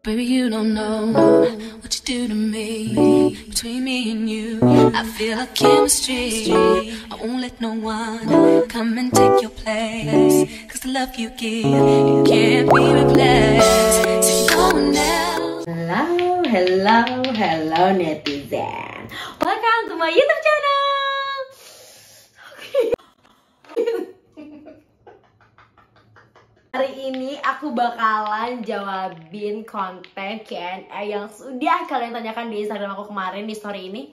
Baby, you don't know what you do to me. Between me and you, I feel a chemistry. I won't let no one come and take your place. Cause the love you give, it can't be replaced. So go now. Hello netizen. Welcome to my YouTube channel. Hari ini aku bakalan jawabin konten Q&A yang sudah kalian tanyakan di Instagram aku kemarin di story ini.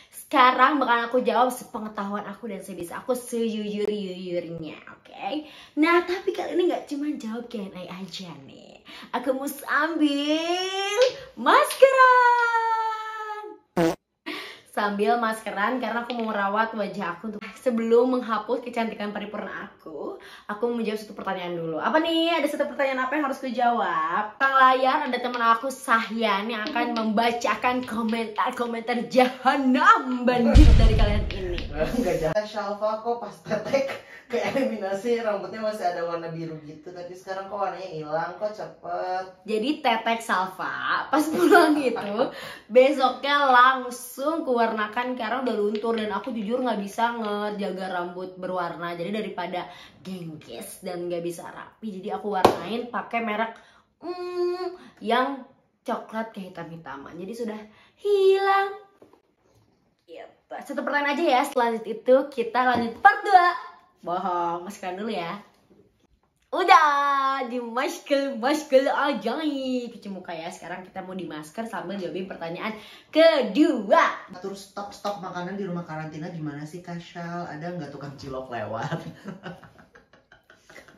Sekarang bakalan aku jawab sepengetahuan aku dan sebisa aku sejujur-jujurnya, oke? Nah, tapi kali ini gak cuma jawab Q&A aja nih. Aku mau sambil maskeran karena aku mau merawat wajah aku untuk sebelum menghapus kecantikan paripurna aku mau menjawab satu pertanyaan dulu. Apa nih? Ada satu pertanyaan apa yang harus kujawab? Tang layar ada teman aku Sahyan yang akan membacakan komentar jahanam bandit dari kalian ini. Enggak jahat. Shalva kok pas tetek ke eliminasi rambutnya masih ada warna biru gitu, tapi sekarang kok warnanya hilang, kok cepet. Jadi tetek Salva pas pulang itu besoknya langsung kuwarnakan karena udah luntur dan aku jujur nggak bisa ngejaga rambut berwarna. Jadi daripada gengges dan nggak bisa rapi, jadi aku warnain pakai merek yang coklat kehitam-hitaman. Jadi sudah hilang. Gitu. Satu pertanyaan aja ya. Selanjutnya itu kita lanjut part 2. Bohong, masukkan dulu ya. Udah, di masker aja nih. Cuci muka ya. Sekarang kita mau di masker sambil jawabin pertanyaan kedua. Atur stok makanan di rumah karantina gimana sih, Kasyal? Ada nggak tukang cilok lewat?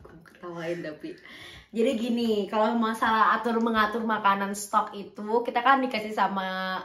Aku ketawain tapi. Jadi gini, kalau masalah mengatur makanan stok itu, kita kan dikasih sama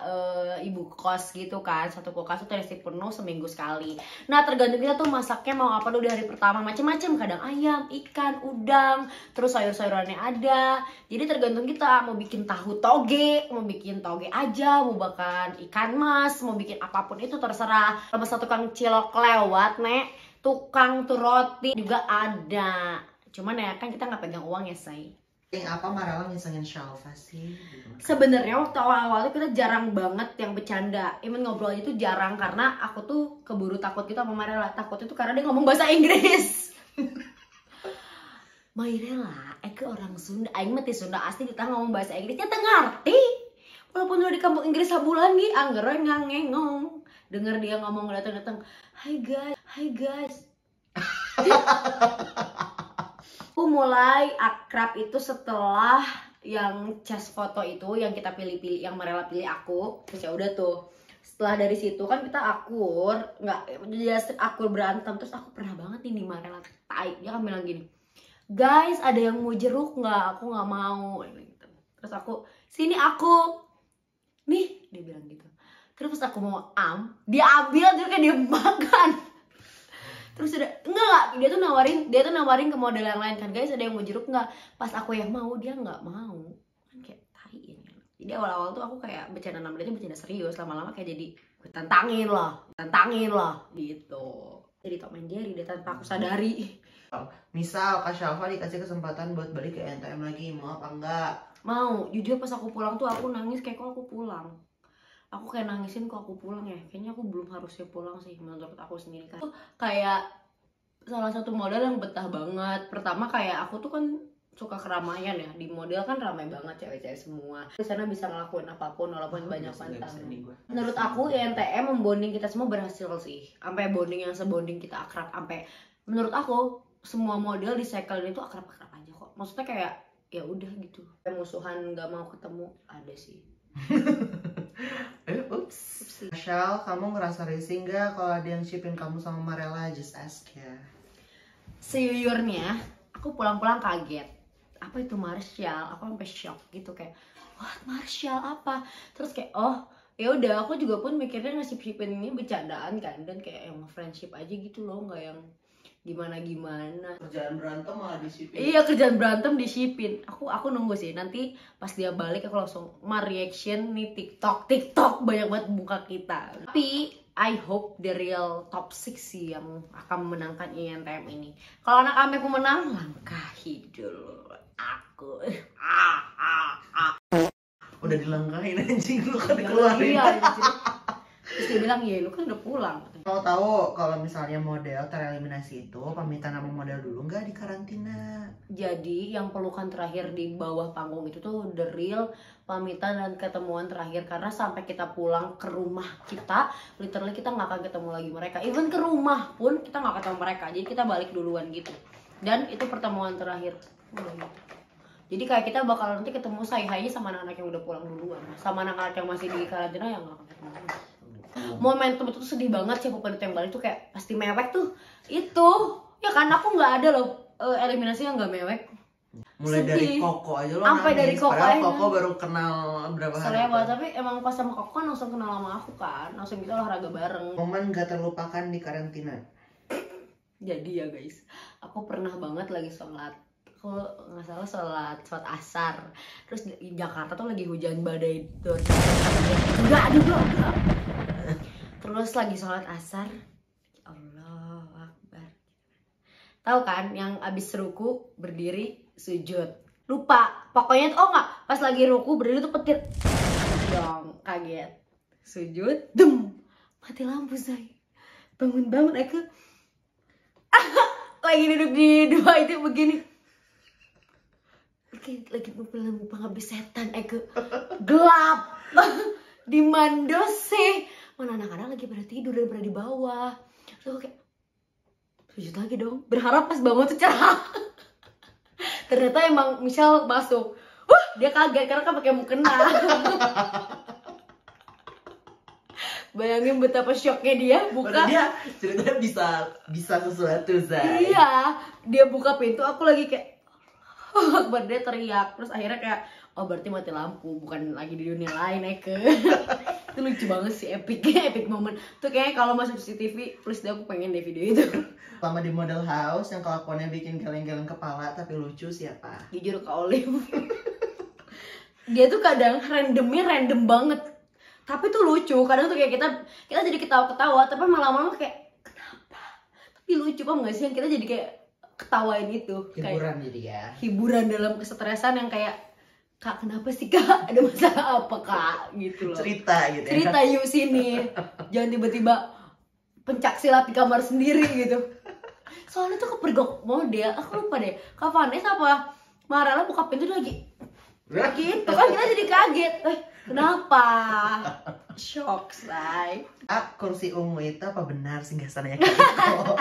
ibu kos gitu kan. Satu kulkas itu terisi penuh seminggu sekali. Nah, tergantung kita tuh masaknya mau apa dulu di hari pertama. Macem-macem, kadang ayam, ikan, udang, terus sayur-sayurannya ada. Jadi tergantung kita mau bikin tahu toge, mau bikin toge aja, mau bakar ikan mas, mau bikin apapun itu terserah. Kalau satu tukang cilok lewat, nek, tukang tuh roti juga ada. Cuman ya kan kita nggak pegang uang ya, say. Yang apa Marala ngisengin Shalva sih? Sebenarnya waktu awal-awal kita jarang banget yang bercanda. Even ngobrol itu jarang karena aku tuh keburu takut gitu sama Marela. Takut itu karena dia ngomong bahasa Inggris. Marela, aku orang Sunda, aing mah ti Sunda asli kita ngomong bahasa Inggrisnya teu ngarti. Walaupun udah di kampung Inggris sabulan ge, anggeroy ngangengong. Dengar dia ngomong datang-datang, "Hi guys." Aku mulai akrab itu setelah yang cas foto itu yang kita pilih-pilih, yang Marela pilih aku. Terus ya udah tuh. Setelah dari situ kan kita akur, akur berantem. Terus aku pernah banget nih Marela tai. Dia kan bilang gini, "Guys, ada yang mau jeruk nggak? Aku nggak mau." Terus aku, "Sini aku." Nih, dia bilang gitu. Terus aku mau dia ambil jeruknya, dia makan. Terus udah enggak, dia tuh nawarin ke model yang lain kan, "Guys, ada yang mau jeruk nggak?" Pas aku yang mau, dia nggak mau. Kan kayak tai ini. Jadi awal-awal tuh aku kayak bercanda bercanda serius, lama-lama kayak jadi tantangin lah gitu. Jadi Tom and Jerry dia tanpa aku sadari. Misal Kak Shalva dikasih kesempatan buat balik ke NTM lagi, mau apa enggak? Mau. Jujur pas aku pulang tuh aku nangis kayak kok aku pulang. Aku kayak nangisin kok aku pulang ya. Kayaknya aku belum harusnya pulang sih menurut aku sendiri kan. Kayak salah satu model yang betah banget. Pertama kayak aku tuh kan suka keramaian ya. Di model kan ramai banget cewek-cewek semua. Di sana bisa ngelakuin apapun walaupun banyak pantangan. Menurut aku INTM membonding kita semua berhasil sih. Sampai bonding yang sebonding kita akrab. Sampai menurut aku semua model di cycle itu akrab-akrab aja kok. Maksudnya kayak ya udah gitu. Musuhan nggak mau ketemu ada sih. Shal, kamu ngerasa risih nggak kalau ada yang shipin kamu sama Marela? Just ask ya. Sejujurnya, aku pulang-pulang kaget. Apa itu Marshall? Aku sampai shock gitu kayak, "What, Marshall apa?" Terus kayak, oh ya udah, aku juga pun mikirnya nge-ship-shipin ini bercandaan kan, dan kayak yang friendship aja gitu loh, nggak yang gimana. Kerjaan berantem malah di-shipin. Iya, kerjaan berantem di-shipin. Aku nunggu sih, nanti pas dia balik aku langsung reaction nih TikTok banyak banget buka kita. Tapi I hope the real top 6 sih yang akan memenangkan INTM ini. Kalau anak AMEPU menang, langkahi dulu aku. Udah dilangkahin anjing, lu kan dikeluarin. Iya, terus dia bilang, ya lu kan udah pulang. Mau tahu kalau misalnya model tereliminasi itu pamitan sama model dulu nggak di karantina? Jadi yang pelukan terakhir di bawah panggung itu tuh the real pamitan dan ketemuan terakhir. Karena sampai kita pulang ke rumah kita, literally kita nggak akan ketemu lagi mereka. Even ke rumah pun kita nggak ketemu mereka. Jadi kita balik duluan gitu. Dan itu pertemuan terakhir. Udah gitu. Jadi kayak kita bakal nanti ketemu say-hi sama anak-anak yang udah pulang duluan. Sama anak-anak yang masih di karantina yang nggak akan ketemu lagi. Momentum itu tuh sedih banget sih, pokoknya yang balik tuh kayak pasti mewek tuh itu ya kan, aku nggak ada loh eliminasi yang nggak mewek. Mulai Sedih. dari Koko aja lo Sampai nangis. dari Koko Padahal aja. Koko baru kenal berapa hari Selewa, kan? tapi emang pas sama Koko kan langsung kenal sama aku kan, langsung kita olahraga bareng. Momen gak terlupakan di karantina. Jadi ya guys, aku pernah banget lagi sholat, aku nggak salah sholat asar, terus di Jakarta tuh lagi hujan badai enggak. Terus lagi sholat asar, Allahu Akbar. Tahu kan yang abis ruku berdiri sujud, lupa pokoknya oh nggak, pas lagi ruku berdiri tuh petir dong, kaget sujud dem, mati lampu saya, bangun aku lagi duduk di dua itu begini, lagi ngumpul habis setan aku gelap di mandose, mana anak-anak lagi pada tidur dan pada di bawah. Terus aku kayak sujud lagi dong, berharap pas bangun tuh cerah. Ternyata emang Michelle masuk. Dia kaget karena kan pakai mukena. Bayangin betapa shocknya dia buka. Padahal dia ceritanya bisa sesuatu, Zai. Iya, dia buka pintu, aku lagi kayak Akbar, dia teriak. Terus akhirnya kayak, oh berarti mati lampu, bukan lagi di dunia lain Eke. Itu lucu banget sih, epic moment. Tuh kayaknya kalau masuk CCTV, please deh aku pengen deh video itu. Sama di Model House yang kelakuannya bikin geleng-geleng kepala tapi lucu siapa? Jujur ke Olive. Dia tuh kadang random banget. Tapi tuh lucu, kadang tuh kayak kita jadi ketawa-ketawa, tapi malam-malam kayak kenapa? Tapi lucu paham gak sih, yang kita jadi kayak ketawain itu. Hiburan Kayak jadi ya. hiburan dalam kesetresan yang kayak, Kak kenapa sih Kak? Ada masalah apa Kak? Gitu loh. Cerita gitu ya. Cerita yuk sini. Jangan tiba-tiba pencak silat di kamar sendiri gitu. Soalnya tuh kepergok model, aku lupa deh. Kak Vanessa apa Marala buka pintu lagi. Gitu kan kita jadi kaget. Kenapa? Shock, say. Kursi ungu itu apa benar singgasananya Kak Iko?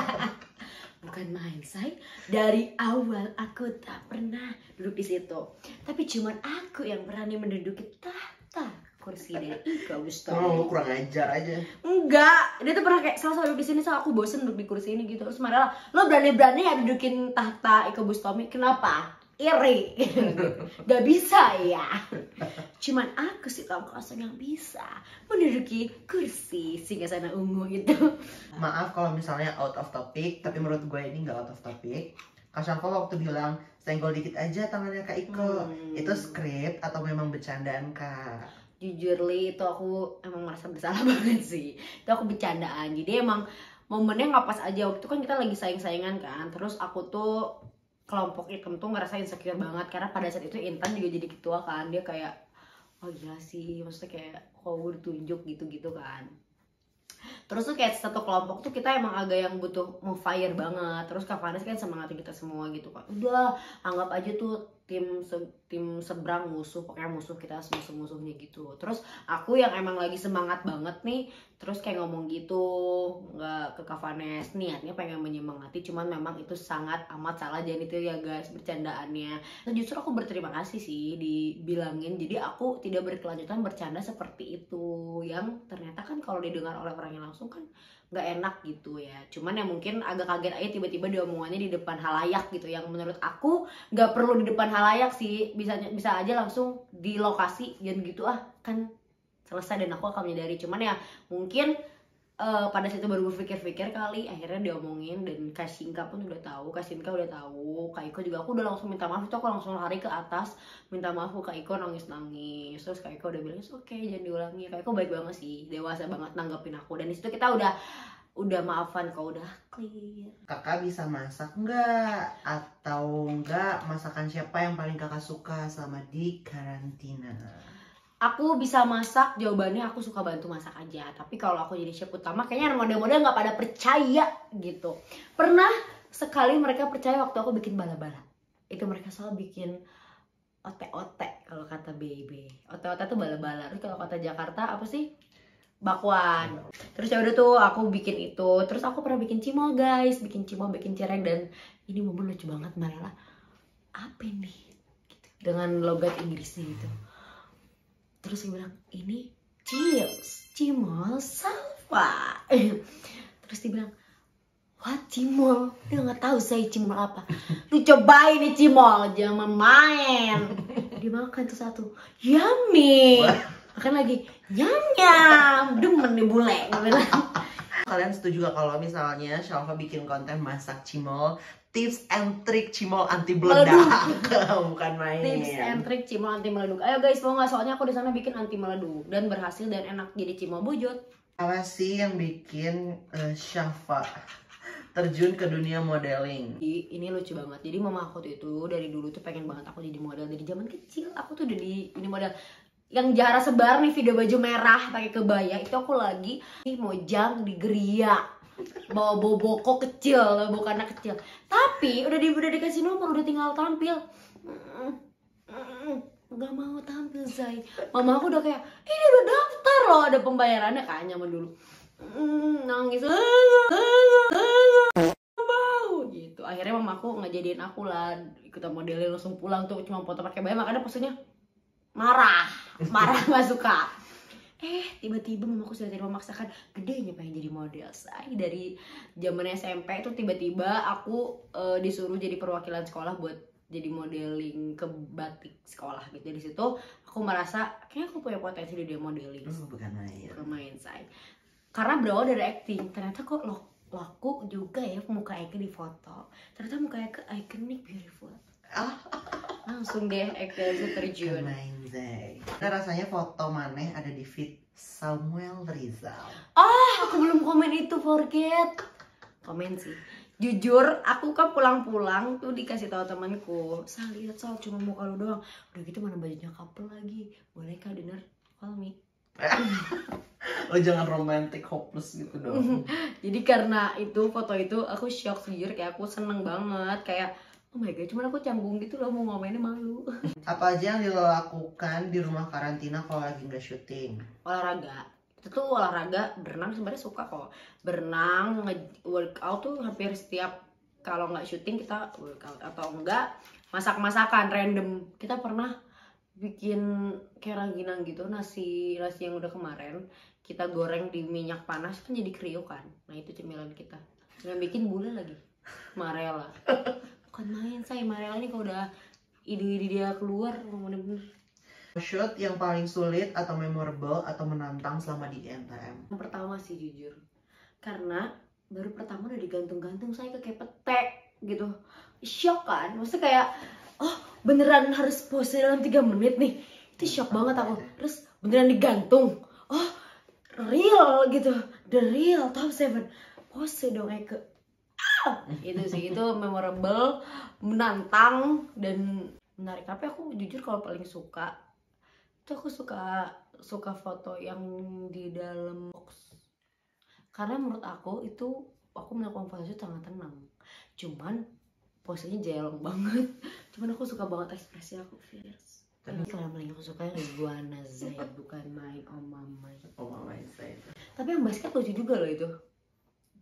Bukan main, say. Dari awal aku tak pernah duduk di situ. Tapi cuman aku yang berani menduduki tahta kursi dari Iko Bustami. Lu kurang ajar aja. Enggak, dia tuh pernah kayak salah duduk di sini, aku bosen duduk di kursi ini gitu. Terus Marela, lo berani-berani ya dudukin tahta Iko Bustami, kenapa? Iri. Gak bisa ya. Cuman aku sih kamu kosong yang bisa menduduki kursi singgasana ungu itu. Maaf kalau misalnya out of topic, tapi menurut gue ini nggak out of topic. Kak Syafo waktu bilang senggol dikit aja tangannya Kak Iko, itu skrip atau memang bercandaan Kak? Jujur Li, itu aku emang merasa bersalah banget sih. Itu aku bercandaan. Jadi emang momennya nggak pas aja. Waktu itu kan kita lagi saing-saingan kan. Terus aku tuh kelompok hitam tuh ngerasa insecure banget karena pada saat itu Intan juga jadi ketua kan. Dia kayak oh gila sih, maksudnya kayak kok gue ditunjuk gitu-gitu kan. Terus tuh kayak satu kelompok tuh kita emang agak yang butuh mau fire banget. Terus Kak Vanessa kan semangatin kita semua gitu kan. Udah anggap aja tuh tim seberang musuh, pokoknya musuh kita musuh-musuhnya gitu. Terus aku yang emang lagi semangat banget nih, terus kayak ngomong gitu nggak ke Kak Vanessa, niatnya pengen menyemangati, cuman memang itu sangat amat salah. Jangan itu ya guys bercandaannya. Nah justru aku berterima kasih sih dibilangin, jadi aku tidak berkelanjutan bercanda seperti itu yang ternyata kan kalau didengar oleh orang yang langsung kan nggak enak gitu ya. Cuman ya mungkin agak kaget aja tiba-tiba diomongannya di depan halayak gitu, yang menurut aku nggak perlu di depan halayak sih, bisa aja langsung di lokasi dan gitu kan selesai dan aku akan menyadari. Cuman ya mungkin pada saat itu baru berpikir-pikir kali, akhirnya diomongin dan Kasinka pun udah tahu, Kak Iko juga. Aku udah langsung minta maaf, itu aku langsung lari ke atas minta maaf ke Kak Iko, nangis. Terus Kak Iko udah bilang oke, jangan diulangi. Kak Iko baik banget sih, dewasa banget nanggepin aku, dan disitu kita udah maafan kok, udah clear. Kakak bisa masak nggak? Atau nggak, masakan siapa yang paling kakak suka selama di karantina? Aku bisa masak, jawabannya aku suka bantu masak aja. Tapi kalau aku jadi chef utama, kayaknya model-model nggak pada percaya gitu. Pernah sekali mereka percaya waktu aku bikin bala-bala. Itu mereka selalu bikin otek-otek kalau kata BB. Otek-otek tuh bala-bala. Terus kalau kata Jakarta apa sih? Bakwan. Terus ya udah tuh aku bikin itu. Terus aku pernah bikin cimol guys, bikin cireng, dan ini momen lucu banget Marela. Apa ini? Gitu. Dengan logat Inggrisnya gitu. Terus dia bilang, ini cimol salva. Terus dia bilang, what cimol? Dia nggak tahu saya cimol apa. Lu cobain nih cimol, jangan main. Dimakan tuh satu, yummy. Makan lagi, nyam, demen nih bule. Kalian setuju gak kalau misalnya Shalva bikin konten masak cimol, tips and trick cimol anti meledak? Bukan main. Tips and trick cimol anti meleduk. Ayo guys, mau nggak? Soalnya aku di sana bikin anti meleduk dan berhasil dan enak jadi cimol bujut. Apa sih yang bikin Shalva terjun ke dunia modeling? Ini lucu banget. Jadi mama aku tuh itu dari dulu tuh pengen banget aku jadi model dari zaman kecil. Aku tuh udah di ini model. Yang Jara sebar nih video baju merah pakai kebaya, itu aku lagi mojang di geria bawa boboko kecil, bawa anak kecil. Tapi udah dikasih nomor, udah tinggal tampil. Nggak mau tampil Zai. Mama aku udah kayak, ini udah daftar loh, ada pembayarannya kan zaman dulu. Nangis. Mau gitu. Akhirnya mama aku ngejadiin aku lah ikutan modelin, langsung pulang tuh cuma foto pakai baya, makanya posenya marah nggak suka. Tiba-tiba mamaku sudah tidak memaksakan, gedenya pengen jadi model. Saya dari zaman SMP itu tiba-tiba aku disuruh jadi perwakilan sekolah buat jadi modeling ke batik sekolah gitu. Dari situ aku merasa kayaknya aku punya potensi di dunia modeling. Bukan main say. Karena berawal dari acting, ternyata kok laku juga ya muka Eke di foto. Ternyata muka Eke iconic, beautiful. Langsung deh Eke terjun. Nah, rasanya foto maneh ada di feed Samuel Rizal. Aku belum komen itu, forget. Komen sih. Jujur, aku kan pulang-pulang tuh dikasih tahu temanku, "Sal, lihat Sal, cuma muka lu doang." Udah gitu mana bajunya couple lagi. Boleh kah dinner call me? Lo jangan romantic hopeless gitu dong. Jadi karena itu foto itu aku shock, jujur kayak aku seneng banget, kayak oh my god, cuman aku canggung gitu loh, mau ngomainnya malu. Apa aja yang dilakukan di rumah karantina kalau lagi nggak syuting? Olahraga. Itu tuh olahraga, berenang sebenarnya suka kok. Berenang, workout tuh hampir setiap, kalau nggak syuting kita workout, atau enggak masak-masakan random. Kita pernah bikin kayak rangginang gitu, nasi yang udah kemarin kita goreng di minyak panas kan jadi kriuk kan. Nah itu cemilan kita. Yang bikin bule lagi, Marela. Bukan main saya, Marela nih kalau udah ide-ide dia keluar bener-bener. Shoot yang paling sulit atau memorable atau menantang selama di NTM? Yang pertama sih jujur, karena baru pertama udah digantung-gantung saya kayak petek gitu. Shock kan, maksudnya kayak oh beneran harus pose dalam 3 menit nih. Itu shock banget aku. Terus beneran digantung, oh real gitu, the real top 7 pose dong Eke. Itu sih, itu memorable, menantang dan menarik. Tapi aku jujur kalau paling suka itu aku suka foto yang di dalam box, karena menurut aku itu aku melakukan foto itu sangat tenang, cuman posenya jelong banget. Cuman aku suka banget ekspresi aku, fierce. Tapi kalau yang paling aku suka yang iguana Zai, bukan main Mama Zai. Tapi yang basket lucu juga loh itu.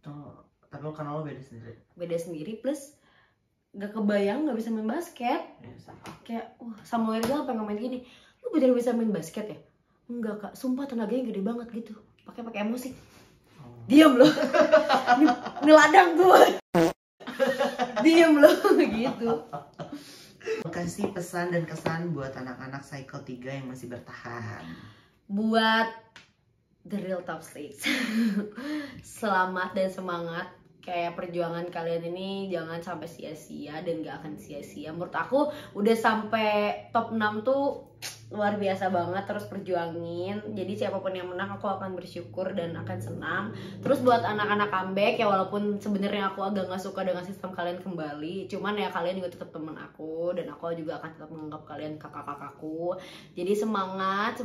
Tapi karena lo Beda sendiri, plus gak kebayang gak bisa main basket. Kayak Samuel Rizal pengen ngomongin gini, lu bener bisa main basket ya? Enggak kak, sumpah tenaganya gede banget gitu. Pakai emosi. Diam loh. Ini ladang gue. Diam loh gitu. Kasih pesan dan kesan buat anak-anak Cycle 3 yang masih bertahan. Buat The real top 6. Selamat dan semangat. Kayak perjuangan kalian ini jangan sampai sia-sia dan gak akan sia-sia. Menurut aku udah sampai top 6 tuh luar biasa banget, terus perjuangin. Jadi siapapun yang menang aku akan bersyukur dan akan senang. Terus buat anak-anak comeback ya, walaupun sebenarnya aku agak gak suka dengan sistem kalian kembali, cuman ya kalian juga tetap teman aku dan aku juga akan tetap menganggap kalian kakak-kakakku. Jadi semangat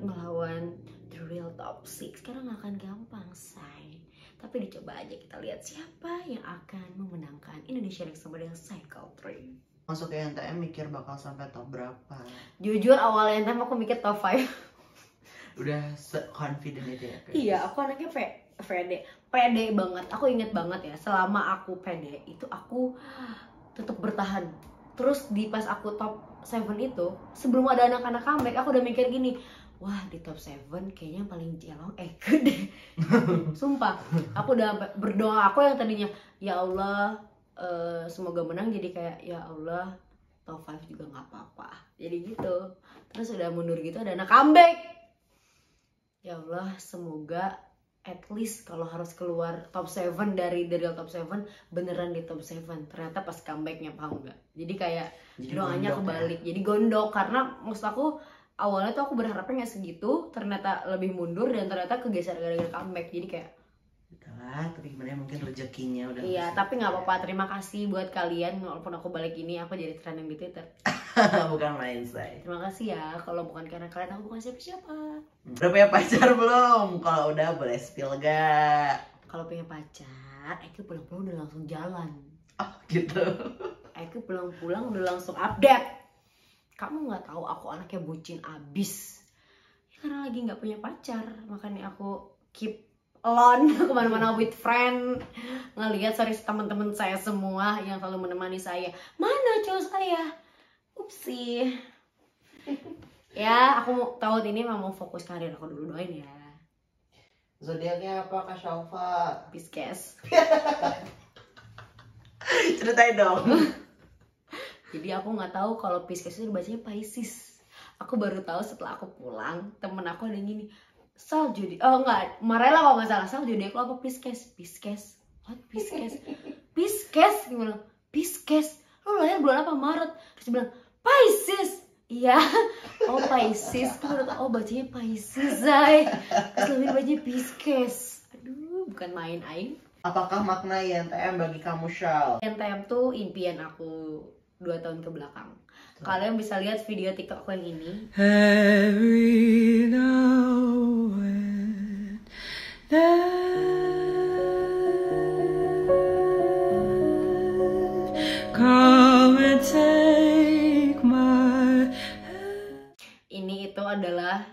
melawan the real top 6. Karena gak akan gampang, say. Tapi dicoba aja, kita lihat siapa yang akan memenangkan Indonesia Next Top Model Cycle 3. Masuk ke NTM mikir bakal sampai top berapa? Jujur awal NTM aku mikir top 5. Udah confident itu ya? Iya, aku anaknya pede banget. Aku inget banget ya, selama aku pede itu aku tetap bertahan. Terus di pas aku top 7 itu, sebelum ada anak-anak comeback, aku udah mikir gini, wah di top 7 kayaknya yang paling jelong deh. Sumpah, aku udah berdoa, aku yang tadinya ya Allah semoga menang, jadi kayak ya Allah top 5 juga nggak apa-apa, jadi gitu. Terus udah mundur gitu, ada anak comeback, ya Allah semoga at least kalau harus keluar top 7 dari top 7 beneran di top 7. Ternyata pas comebacknya paham nggak, jadi kayak doanya kebalik ya? Jadi gondok, karena maksud aku awalnya tuh aku berharapnya nggak segitu, ternyata lebih mundur dan ternyata kegeser gara-gara comeback. Jadi kayak udahlah, tapi gimana mungkin rezekinya udah. Iya, tapi nggak apa-apa. Terima kasih buat kalian, walaupun aku balik ini aku jadi trending di Twitter. Bukan main, say. Terima kasih ya, kalau bukan karena kalian aku bukan siapa-siapa. Udah punya pacar belum? Kalau udah boleh spill gak? Kalau punya pacar, Eki pulang-pulang udah langsung jalan. Oh gitu. Eki pulang-pulang udah langsung update. Kamu nggak tahu aku anaknya bucin abis ya, karena lagi nggak punya pacar, makanya aku keep alone kemana-mana with friend, ngelihat teman-teman saya semua yang selalu menemani saya. Mana cowok saya? Upsi. Ya aku tahun ini mau fokus karir aku dulu, doain ya. Zodiaknya apa Kak Shalva? Pisces. Ceritain dong. Jadi aku nggak tahu kalau Pisces itu bacanya Pisces. Aku baru tahu setelah aku pulang, temen aku ada yang gini, Sal judi, oh enggak, Marela kalau nggak salah, Sal judi aku apa Pisces? Pisces, what Pisces? Pisces, gimana? Pisces, lo lahir bulan apa? Maret. Terus dia bilang Pisces, iya, oh Pisces, tuh baru tahu, oh bacanya Pisces, Zai. Terus lebih bacanya Pisces, aduh, bukan main aing. Apakah makna INTM bagi kamu, Shal? INTM tuh impian aku 2 tahun ke belakang. Kalian bisa lihat video TikTok aku yang ini. Every now and then, come and take my hand. Ini itu adalah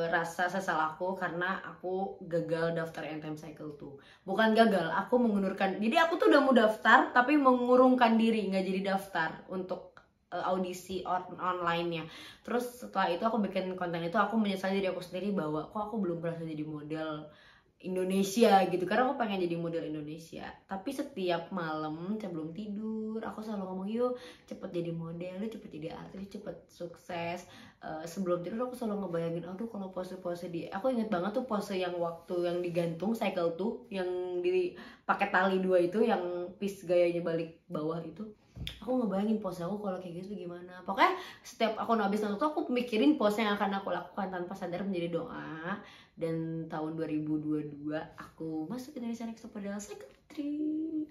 rasa sesal aku karena aku gagal daftar NTM Cycle 2. Bukan gagal, aku mengundurkan. Jadi aku tuh udah mau daftar tapi mengurungkan diri, nggak jadi daftar untuk audisi online-nya. Terus setelah itu aku bikin konten itu, aku menyesali diri aku sendiri bahwa kok aku belum berhasil jadi model Indonesia gitu, karena aku pengen jadi model Indonesia. Tapi setiap malam sebelum tidur aku selalu ngomong, yuk cepet jadi model, cepet jadi artis, cepet sukses. Sebelum tidur aku selalu ngebayangin, aduh kalau pose-pose di, aku inget banget tuh pose yang waktu yang digantung Cycle 2 yang di pakai tali 2 itu, yang piece gayanya balik bawah itu. Aku ngebayangin pose aku kalau kayak gitu gimana. Pokoknya setiap aku habis nonton tuh aku mikirin pose yang akan aku lakukan tanpa sadar menjadi doa. Dan tahun 2022 aku masuk Indonesia Next Top Model Cycle 3.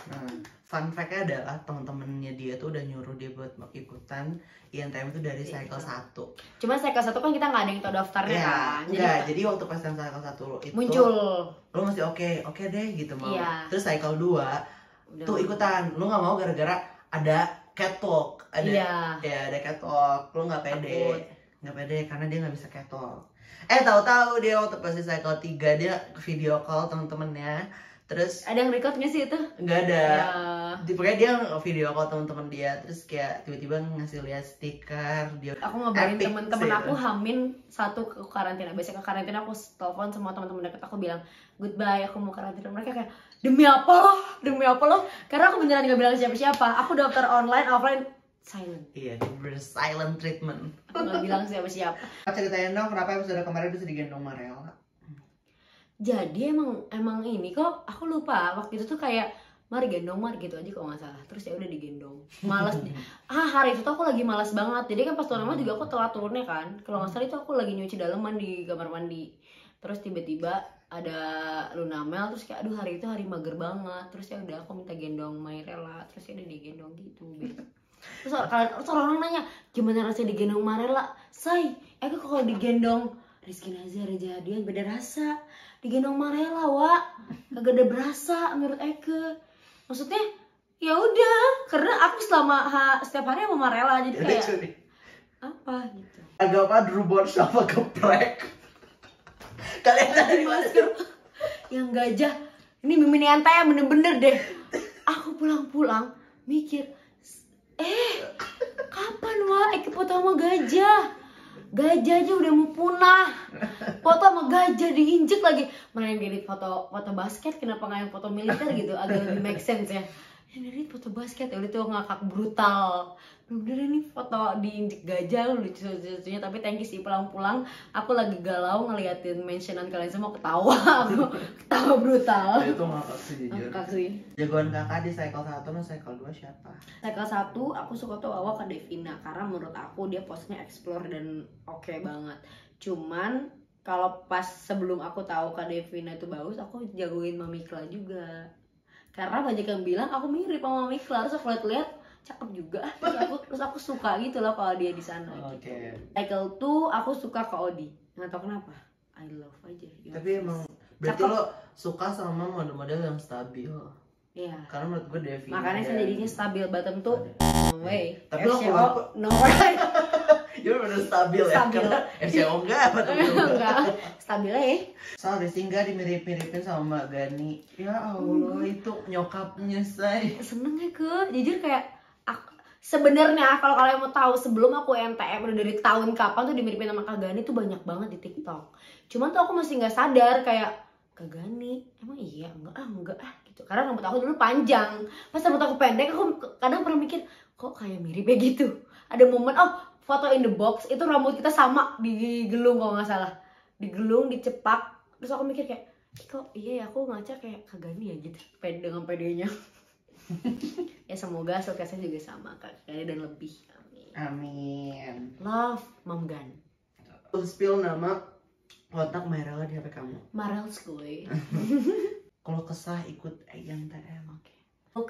Nah, fun fact-nya adalah temen-temennya dia tuh udah nyuruh dia buat ikutan INTM itu dari Cycle 1. Cuma Cycle 1 kan kita nggak ada yang tau daftarnya ya, kan. Jadi waktu pas yang Cycle 1 itu muncul, lo mesti oke deh gitu mau. Iya. Terus Cycle 2 tuh ikutan, lo nggak mau gara-gara ada catwalk, ada ya ada catwalk, lo nggak pede karena dia nggak bisa catwalk. Tahu-tahu dia waktu pas di Cycle 3 dia video call temen-temennya. Terus ada yang record nggak sih itu? Nggak ada ya. Pokoknya dia video call temen-temen dia, terus kayak tiba-tiba ngasih lihat stiker dia. Aku ngabarin temen-temen aku Hamin 1 ke karantina. Biasanya ke karantina aku telepon semua teman-teman dekat aku bilang goodbye, aku mau karantina. Mereka kayak demi apa loh? Karena aku beneran nggak bilang siapa-siapa. Aku daftar online, offline silent. Iya, dia silent treatment. Aku nggak bilang siapa-siapa. Ceritain dong kenapa episode kemarin bisa digendong Marela. Jadi emang ini kok aku lupa waktu itu tuh kayak mari gendong mari gitu aja kalau nggak salah. Terus ya udah digendong. Malas. Hari itu tuh aku lagi malas banget. Jadi kan pas turnamen juga aku telat turunnya kan. Kalau nggak salah itu aku lagi nyuci daleman di kamar mandi. Terus tiba-tiba ada Lunamel, terus kayak aduh hari itu hari mager banget. Terus ya udah aku minta gendong Mairella. Terus ya udah digendong gitu. Terus orang nanya gimana rasanya digendong Mairella? Say, aku kalau digendong Rizky Nazar Jadian beda rasa. Digendong Mairella, Wak. Kagak ada berasa menurut Eke. Maksudnya ya udah, karena aku setiap hari sama Mairella jadi kayak apa gitu. Agak apa Drubor sama geprek. Kalian dari masker yang gajah. Ini Mimin NTM bener-bener deh. Aku pulang-pulang mikir, kapan Wak Eke foto sama gajah? Gajah aja udah mau punah. Foto sama gajah diinjek lagi. Mana yang edit foto basket, kenapa nggak yang foto militer gitu? Agak lebih make sense ya. Yang edit foto basket ya udah tuh ngakak brutal. Bener-bener ini foto diinjek gajah lucu-lucunya. Tapi thank you sih, pulang-pulang aku lagi galau ngeliatin mentionan kalian semua ketawa. Aku ketawa brutal. Itu ngakak sih jujur. Ngakak sih. Jagoan kakak di cycle 1 dan cycle 2 siapa? Cycle 1 aku suka tuh awal ke Devina karena menurut aku dia postnya explore dan oke banget. Cuman kalau pas sebelum aku tahu Kak Devina itu bagus, aku jagoin Mamikla juga. Karena banyak yang bilang aku mirip sama Mamikla, terus aku lihat cakep juga. Terus aku suka gitu loh kalau dia di sana. Oke. Gitu. Cycle 2 aku suka ke Odi. Nggak tahu kenapa. I love aja. Tapi emang berarti lo suka sama model-model yang stabil. Iya. Karena menurut gue Devina. Makanya saya jadinya stabil bottom tuh. No way. Tapi lo no way. Dia bener stabil ya? Stabil. Karena FCO enggak apa tuh? Enggak. Stabil ya. Soal Rizingga dimirip-miripin sama Mbak Gani. Ya Allah, itu nyokapnya say. Seneng ya ke, jujur kayak sebenarnya kalau kalian mau tahu sebelum aku NTM udah dari tahun kapan tuh dimiripin sama Kak Gani tuh banyak banget di TikTok. Cuman tuh aku masih nggak sadar kayak Kak Gani, emang iya enggak gitu. Karena rambut aku dulu panjang. Pas rambut aku pendek aku kadang pernah mikir kok kayak mirip ya gitu. Ada momen foto in the box itu rambut kita sama digelung kalau nggak salah. Digelung, dicepak. Terus aku mikir kayak kok iya ya aku ngaca kayak Kak Gani ya gitu. Dengan pedenya. Ya semoga suksesnya juga sama Kak Gani dan lebih. Amin. Love Mom Gan. Spill nama kontak Mairella di HP kamu. Marel Skoy. Kalau kesah ikut yang TM. Oke.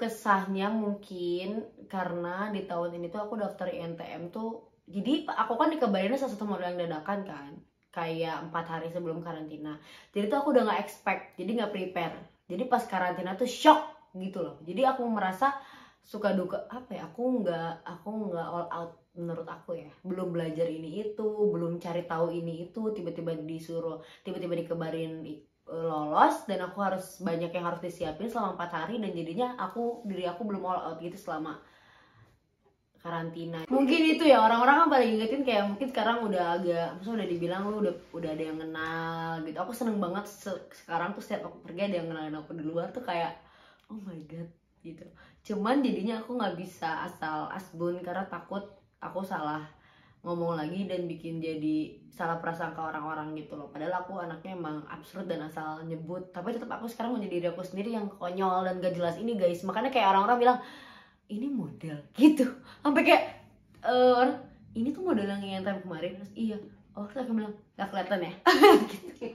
Kesahnya mungkin karena di tahun ini tuh aku daftar INTM tuh. Jadi aku kan dikabarinnya salah satu model yang dadakan kan. Kayak 4 hari sebelum karantina. Jadi tuh aku udah gak expect. Jadi gak prepare. Jadi pas karantina tuh shock gitu loh. Jadi aku merasa suka duka apa ya, aku nggak all out menurut aku ya. Belum belajar ini itu, belum cari tahu ini itu, tiba-tiba dikabarin lolos dan aku harus banyak yang harus disiapin selama 4 hari dan jadinya diri aku belum all out gitu selama karantina. Mungkin itu ya orang-orang kan paling ingetin kayak mungkin sekarang udah agak, maksudnya udah dibilang lu udah ada yang kenal gitu. Aku seneng banget sekarang tuh setiap aku pergi ada yang kenalin aku di luar tuh kayak oh my god gitu. Cuman jadinya aku nggak bisa asal asbun karena takut aku salah ngomong lagi dan bikin jadi salah prasangka orang-orang gitu loh. Padahal aku anaknya emang absurd dan asal nyebut. Tapi tetap aku sekarang menjadi diri aku sendiri yang konyol dan gak jelas ini guys. Makanya kayak orang-orang bilang ini model gitu. Sampai kayak ini tuh model yang time kemarin. Terus iya. Oh terus aku bilang gak kelihatan ya. Gitu.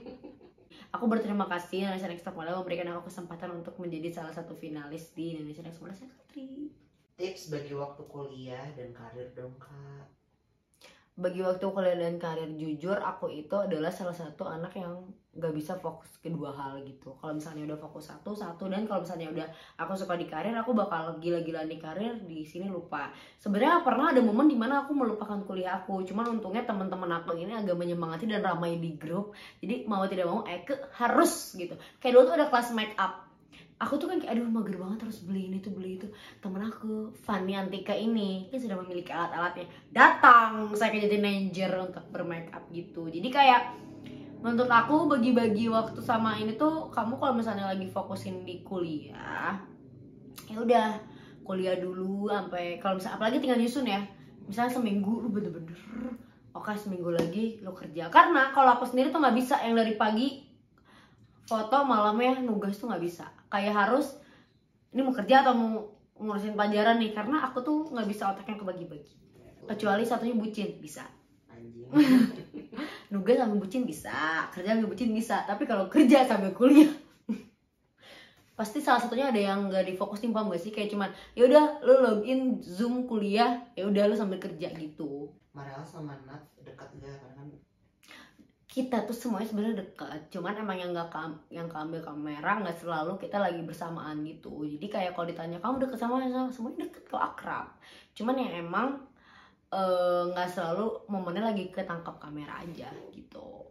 Aku berterima kasih Indonesian Next Top Model memberikan aku kesempatan untuk menjadi salah satu finalis di Indonesian Next Model Secretary. Tips bagi waktu kuliah dan karir dong Kak. Bagi waktu kuliah dan karir, jujur aku itu adalah salah satu anak yang gak bisa fokus ke 2 hal gitu. Kalau misalnya udah fokus satu dan kalau misalnya udah aku suka di karir, aku bakal gila-gilaan di karir, di sini lupa. Sebenarnya pernah ada momen dimana aku melupakan kuliah aku, cuman untungnya teman-teman aku ini agak menyemangati dan ramai di grup. Jadi mau tidak mau Eke harus gitu. Kayak dulu tuh ada kelas make up. Aku tuh kan kayak aduh mager banget harus beli ini tuh beli itu. Temen aku Fanny Antika ini kan sudah memiliki alat-alatnya, datang saya jadi manajer untuk bermake up gitu. Jadi kayak menurut aku bagi-bagi waktu sama ini tuh kamu kalau misalnya lagi fokusin di kuliah ya udah kuliah dulu sampai kalau misalnya apalagi tinggal nyusun ya, misalnya seminggu lu bener-bener oke seminggu lagi lu kerja. Karena kalau aku sendiri tuh nggak bisa yang dari pagi foto malamnya nugas tuh nggak bisa. Kayak harus ini mau kerja atau mau ngurusin pelajaran nih, karena aku tuh nggak bisa otaknya kebagi-bagi. Kecuali satunya bucin bisa. Nugas sambil bucin bisa, kerja sambil bucin bisa. Tapi kalau kerja sambil kuliah pasti salah satunya ada yang nggak difokusin, paham gak sih? Kayak cuman ya udah lu login Zoom kuliah, ya udah lu sambil kerja gitu. Marela sama Nat dekat gak? Karena kan Kita tuh semuanya sebenarnya dekat, cuman emang yang yang keambil kamera nggak selalu kita lagi bersamaan gitu. Jadi kayak kalau ditanya kamu deket sama semuanya deket kok, akrab. Cuman yang emang nggak selalu momennya lagi ketangkap kamera aja gitu.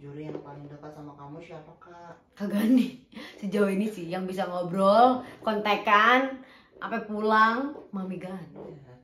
Juri yang paling dekat sama kamu siapa kak? Kagak nih sejauh ini sih yang bisa ngobrol, kontekan, sampai pulang Mami Gan.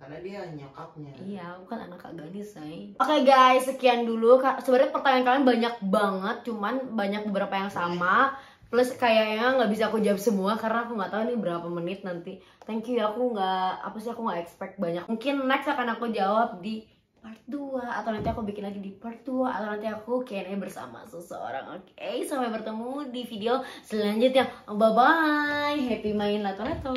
Karena dia nyokapnya. Iya, bukan anak Kak Gani, say. Oke guys, sekian dulu. Sebenarnya pertanyaan kalian banyak banget, cuman banyak beberapa yang sama. Plus kayaknya nggak bisa aku jawab semua karena aku nggak tahu nih berapa menit nanti. Thank you ya, aku nggak expect banyak. Mungkin next akan aku jawab di part 2 atau nanti aku bikin lagi di part 2 atau nanti aku Q&A bersama seseorang. Oke, sampai bertemu di video selanjutnya. Bye bye. Happy main lato-lato.